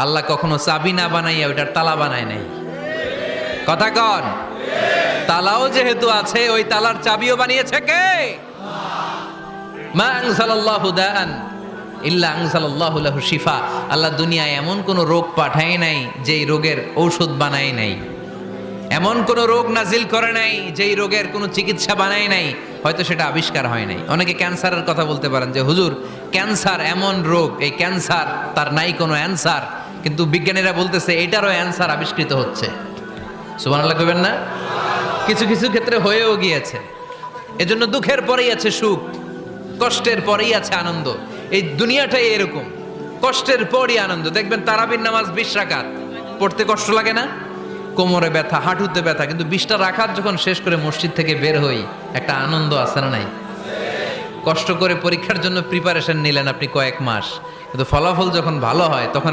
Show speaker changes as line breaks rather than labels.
আল্লাহ কখনো চাবি না বানাইয়া ওইটার তালা বানায় নাই। কথা কন, তালাও যেহেতু আছে ওই তালার চাবিও বানিয়েছে কে? মা আনজালাল্লাহু দাআন ইল্লা আনজালাল্লাহু লাহু শিফা। আল্লাহ দুনিয়ায় এমন কোন রোগ পাঠায় নাই যেই রোগের ঔষধ বানায় নাই, এমন কোন রোগ নাজিল করে নাই যেই রোগের কোনো চিকিৎসা বানায় নাই, হয়তো সেটা আবিষ্কার হয় নাই। অনেকে ক্যান্সারের কথা বলতে পারেন যে হুজুর ক্যান্সার এমন রোগ, এই ক্যান্সার তার নাই কোনো অ্যান্সার, কিন্তু বিজ্ঞানীরা বলতেছে এটারও অ্যান্সার আবিষ্কৃত হচ্ছে। সুবহানাল্লাহ কইবেন না? কিছু কিছু ক্ষেত্রে হয়েও গিয়েছে। এজন্য দুঃখের পরেই আছে সুখ, কষ্টের পরেই আছে আনন্দ। এই দুনিয়াটাই এরকম, কষ্টের পরই আনন্দ। দেখবেন তারাবির নামাজ 20 রাকাত পড়তে কষ্ট লাগে না? কোমরে ব্যথা, হাঁটুতে ব্যথা, কিন্তু 20টা রাকাত যখন শেষ করে মসজিদ থেকে বের হই একটা আনন্দ আছে না নাই? কষ্ট করে পরীক্ষার জন্য প্রিপারেশন নিলেন আপনি কয়েক মাস, কিন্তু ফলাফল যখন ভালো হয় তখন